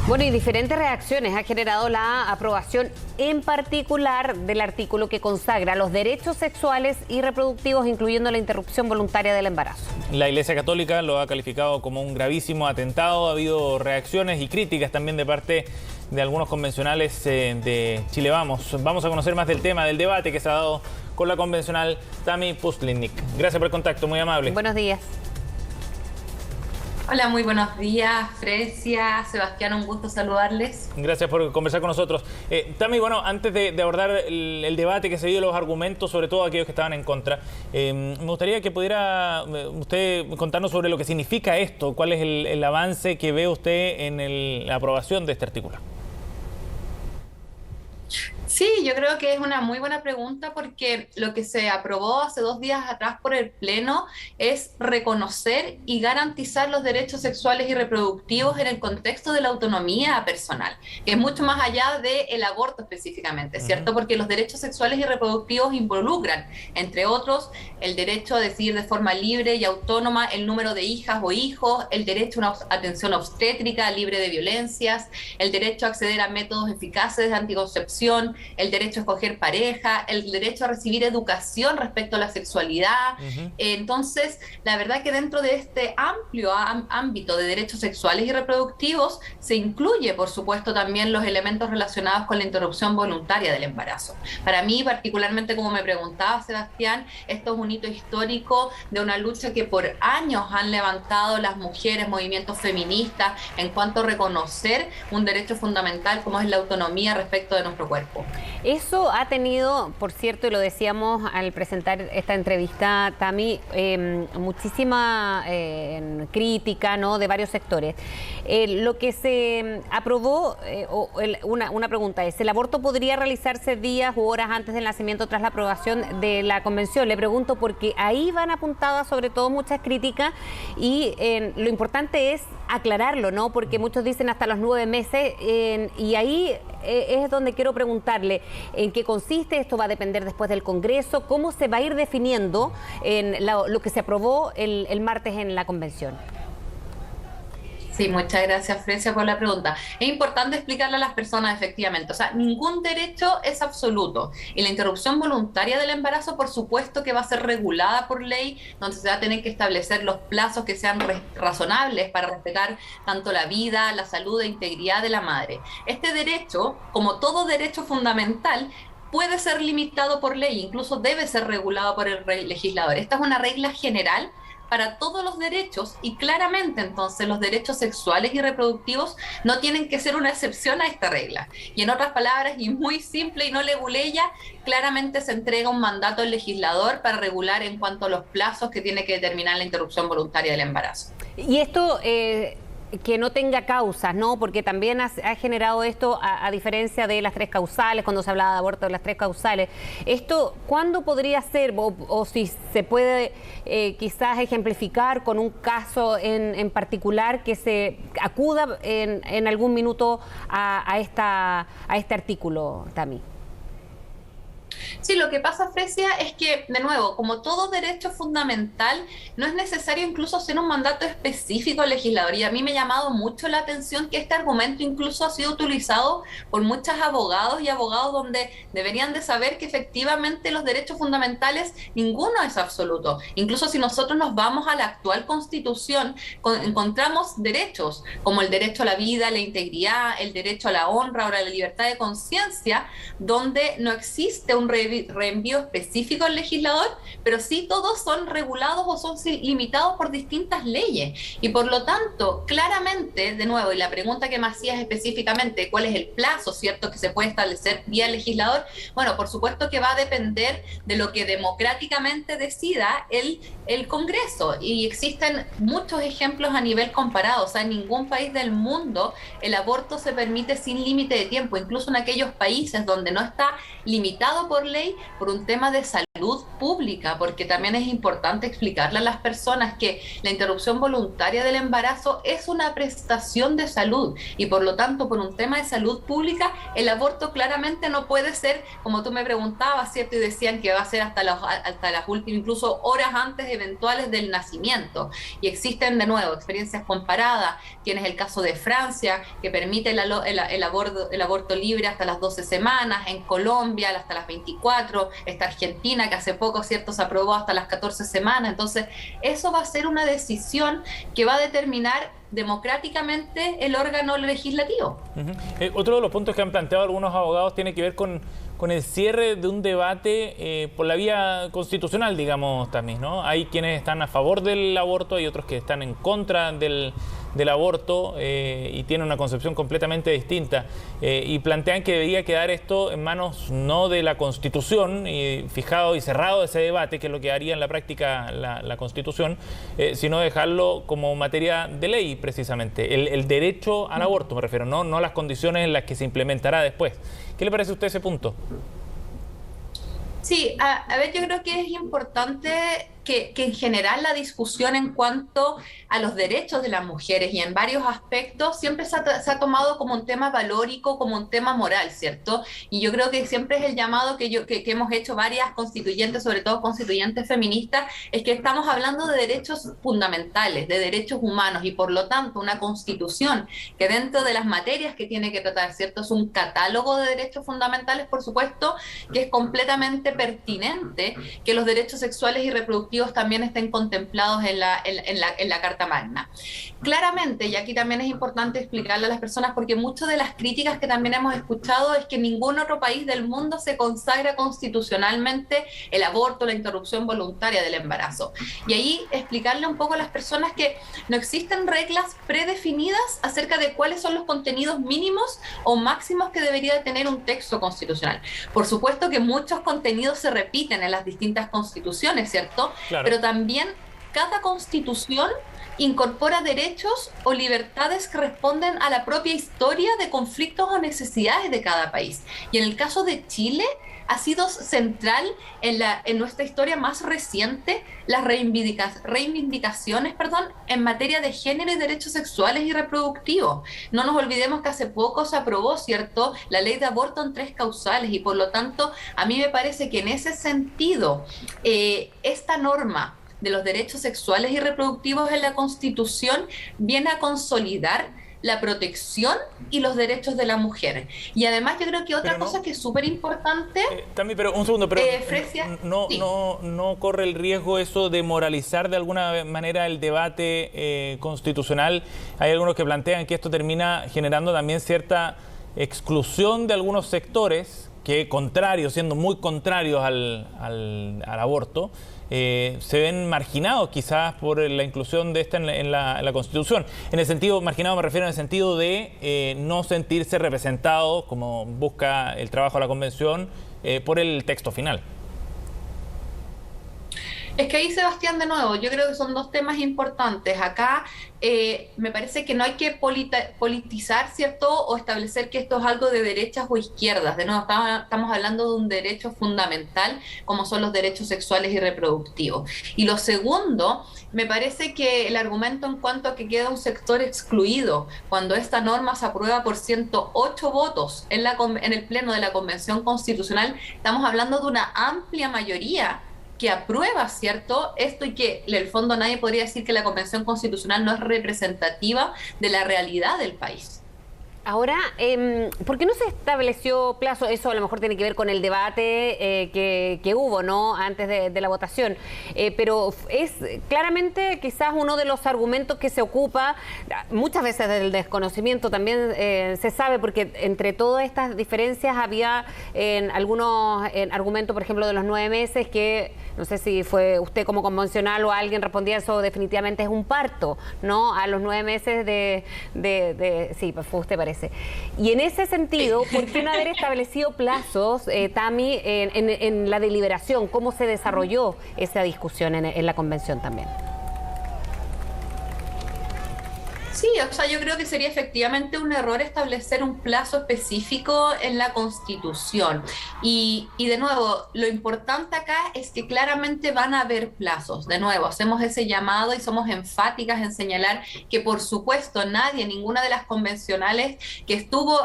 Bueno, y diferentes reacciones ha generado la aprobación en particular del artículo que consagra los derechos sexuales y reproductivos, incluyendo la interrupción voluntaria del embarazo. La Iglesia Católica lo ha calificado como un gravísimo atentado. Ha habido reacciones y críticas también de parte de algunos convencionales de Chile Vamos. Vamos a conocer más del tema, del debate que se ha dado con la convencional Tammy Pustelnik. Gracias por el contacto, muy amable. Buenos días. Hola, muy buenos días, Fresia, Sebastián, un gusto saludarles. Gracias por conversar con nosotros. Tammy, bueno, antes de abordar el debate que se dio, los argumentos, sobre todo aquellos que estaban en contra, me gustaría que pudiera usted contarnos sobre lo que significa esto, cuál es el avance que ve usted en la aprobación de este artículo. Sí, yo creo que es una muy buena pregunta porque lo que se aprobó hace 2 días atrás por el Pleno es reconocer y garantizar los derechos sexuales y reproductivos en el contexto de la autonomía personal, que es mucho más allá del aborto específicamente, ¿cierto? Porque los derechos sexuales y reproductivos involucran, entre otros, el derecho a decidir de forma libre y autónoma el número de hijas o hijos, el derecho a una atención obstétrica libre de violencias, el derecho a acceder a métodos eficaces de anticoncepción, el derecho a escoger pareja, el derecho a recibir educación respecto a la sexualidad. Entonces, la verdad que dentro de este amplio ámbito de derechos sexuales y reproductivos se incluye, por supuesto, también los elementos relacionados con la interrupción voluntaria del embarazo. Para mí, particularmente, como me preguntaba Sebastián, esto es un hito histórico de una lucha que por años han levantado las mujeres, movimientos feministas, en cuanto a reconocer un derecho fundamental como es la autonomía respecto de nuestro cuerpo. Eso ha tenido, por cierto, y lo decíamos al presentar esta entrevista, Tammy, muchísima crítica, ¿no?, de varios sectores. Lo que se aprobó, una pregunta es, ¿el aborto podría realizarse días u horas antes del nacimiento tras la aprobación de la convención? Le pregunto porque ahí van apuntadas sobre todo muchas críticas y lo importante es aclararlo, ¿no? Porque muchos dicen hasta los 9 meses y ahí es donde quiero preguntarle en qué consiste. Esto va a depender después del Congreso. ¿Cómo se va a ir definiendo lo que se aprobó el martes en la convención? Sí, muchas gracias, Fresia, por la pregunta. Es importante explicarle a las personas, efectivamente, o sea, ningún derecho es absoluto. Y la interrupción voluntaria del embarazo, por supuesto que va a ser regulada por ley, donde se va a tener que establecer los plazos que sean razonables para respetar tanto la vida, la salud e integridad de la madre. Este derecho, como todo derecho fundamental, puede ser limitado por ley, incluso debe ser regulado por el legislador. Esta es una regla general para todos los derechos y claramente entonces los derechos sexuales y reproductivos no tienen que ser una excepción a esta regla. Y en otras palabras, y muy simple y no leguleya, claramente se entrega un mandato al legislador para regular en cuanto a los plazos que tiene que determinar la interrupción voluntaria del embarazo. Y esto que no tenga causas, ¿no? Porque también ha generado esto, a diferencia de las 3 causales, cuando se hablaba de aborto de las 3 causales. ¿Esto cuándo podría ser, o si se puede quizás ejemplificar con un caso en particular que se acuda en algún minuto a este artículo, Tammy? Sí, lo que pasa, Fresia, es que, de nuevo, como todo derecho fundamental, no es necesario incluso hacer un mandato específico al legislador. Y a mí me ha llamado mucho la atención que este argumento incluso ha sido utilizado por muchos abogados y abogados donde deberían de saber que efectivamente los derechos fundamentales, ninguno es absoluto. Incluso si nosotros nos vamos a la actual Constitución, encontramos derechos como el derecho a la vida, la integridad, el derecho a la honra o a la libertad de conciencia, donde no existe un reenvío específico al legislador, pero sí todos son regulados o son limitados por distintas leyes. Y por lo tanto, claramente, de nuevo, y la pregunta que me hacías específicamente, ¿cuál es el plazo, cierto, que se puede establecer vía legislador? Bueno, por supuesto que va a depender de lo que democráticamente decida el Congreso. Y existen muchos ejemplos a nivel comparado. O sea, en ningún país del mundo el aborto se permite sin límite de tiempo, incluso en aquellos países donde no está limitado por ley, por un tema de salud pública, porque también es importante explicarle a las personas que la interrupción voluntaria del embarazo es una prestación de salud y por lo tanto, por un tema de salud pública, el aborto claramente no puede ser, como tú me preguntabas, ¿cierto? Y decían que va a ser hasta las últimas, incluso horas antes eventuales del nacimiento. Y existen de nuevo experiencias comparadas. Tienes el caso de Francia, que permite el aborto libre hasta las 12 semanas, en Colombia hasta las 24, está Argentina, que hace poco, ¿cierto?, se aprobó hasta las 14 semanas. Entonces, eso va a ser una decisión que va a determinar democráticamente el órgano legislativo. Otro de los puntos que han planteado algunos abogados tiene que ver con el cierre de un debate por la vía constitucional, digamos, también, ¿no? Hay quienes están a favor del aborto, hay otros que están en contra del aborto y tienen una concepción completamente distinta y plantean que debería quedar esto en manos no de la Constitución y fijado y cerrado ese debate, que es lo que haría en la práctica la Constitución, sino dejarlo como materia de ley precisamente, el derecho al aborto me refiero, no las condiciones en las que se implementará después. ¿Qué le parece a usted ese punto? Sí, a ver, yo creo que es importante que en general la discusión en cuanto a los derechos de las mujeres y en varios aspectos siempre se ha tomado como un tema valórico, como un tema moral, ¿cierto? Y yo creo que siempre es el llamado que hemos hecho varias constituyentes, sobre todo constituyentes feministas, es que estamos hablando de derechos fundamentales, de derechos humanos y por lo tanto una constitución que dentro de las materias que tiene que tratar, ¿cierto? Es un catálogo de derechos fundamentales, por supuesto, que es completamente pertinente que los derechos sexuales y reproductivos también estén contemplados en la Carta Magna. Claramente, y aquí también es importante explicarle a las personas, porque muchas de las críticas que también hemos escuchado es que en ningún otro país del mundo se consagra constitucionalmente el aborto, la interrupción voluntaria del embarazo. Y ahí explicarle un poco a las personas que no existen reglas predefinidas acerca de cuáles son los contenidos mínimos o máximos que debería tener un texto constitucional. Por supuesto que muchos contenidos se repiten en las distintas constituciones, ¿cierto? Claro. Pero también cada constitución incorpora derechos o libertades que responden a la propia historia de conflictos o necesidades de cada país. Y en el caso de Chile ha sido central en nuestra historia más reciente las reivindicaciones en materia de género y derechos sexuales y reproductivos. No nos olvidemos que hace poco se aprobó, ¿cierto?, la ley de aborto en 3 causales y por lo tanto a mí me parece que en ese sentido esta norma de los derechos sexuales y reproductivos en la Constitución viene a consolidar la protección y los derechos de la mujer. Y además yo creo que otra cosa que es súper importante... También, pero un segundo, pero Fresia, sí. no corre el riesgo eso de moralizar de alguna manera el debate constitucional. Hay algunos que plantean que esto termina generando también cierta exclusión de algunos sectores que, siendo muy contrarios al aborto, se ven marginados quizás por la inclusión de esta en la Constitución. En el sentido, marginado me refiero en el sentido de no sentirse representados, como busca el trabajo de la Convención, por el texto final. Es que ahí, Sebastián, de nuevo, yo creo que son dos temas importantes. Acá me parece que no hay que politizar, ¿cierto?, o establecer que esto es algo de derechas o izquierdas. De nuevo, estamos hablando de un derecho fundamental, como son los derechos sexuales y reproductivos. Y lo segundo, me parece que el argumento en cuanto a que queda un sector excluido, cuando esta norma se aprueba por 108 votos en el Pleno de la Convención Constitucional, estamos hablando de una amplia mayoría que aprueba, ¿cierto?, esto y que en el fondo nadie podría decir que la Convención Constitucional no es representativa de la realidad del país. Ahora, ¿por qué no se estableció plazo? Eso a lo mejor tiene que ver con el debate que hubo, ¿no?, antes de la votación. Pero es claramente quizás uno de los argumentos que se ocupa, muchas veces del desconocimiento también se sabe, porque entre todas estas diferencias había algunos argumentos, por ejemplo, de los 9 meses, que no sé si fue usted como convencional o alguien respondía eso, definitivamente es un parto, ¿no?, a los 9 meses sí, pues fue usted, parece. Y en ese sentido, ¿por qué no haber establecido plazos, Tami, en la deliberación? ¿Cómo se desarrolló esa discusión en la convención también? Sí, o sea, yo creo que sería efectivamente un error establecer un plazo específico en la Constitución. Y de nuevo, lo importante acá es que claramente van a haber plazos. De nuevo, hacemos ese llamado y somos enfáticas en señalar que, por supuesto, nadie, ninguna de las convencionales que estuvo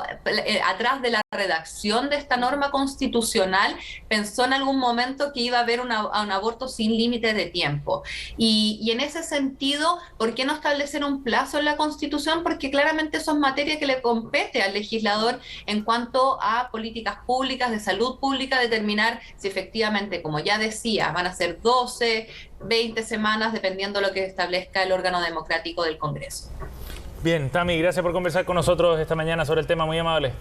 atrás de la redacción de esta norma constitucional pensó en algún momento que iba a haber un aborto sin límite de tiempo. Y en ese sentido, ¿por qué no establecer un plazo en la Constitución? Porque claramente eso es materia que le compete al legislador en cuanto a políticas públicas, de salud pública, determinar si efectivamente, como ya decía, van a ser 12, 20 semanas, dependiendo de lo que establezca el órgano democrático del Congreso. Bien, Tami, gracias por conversar con nosotros esta mañana sobre el tema, muy amable.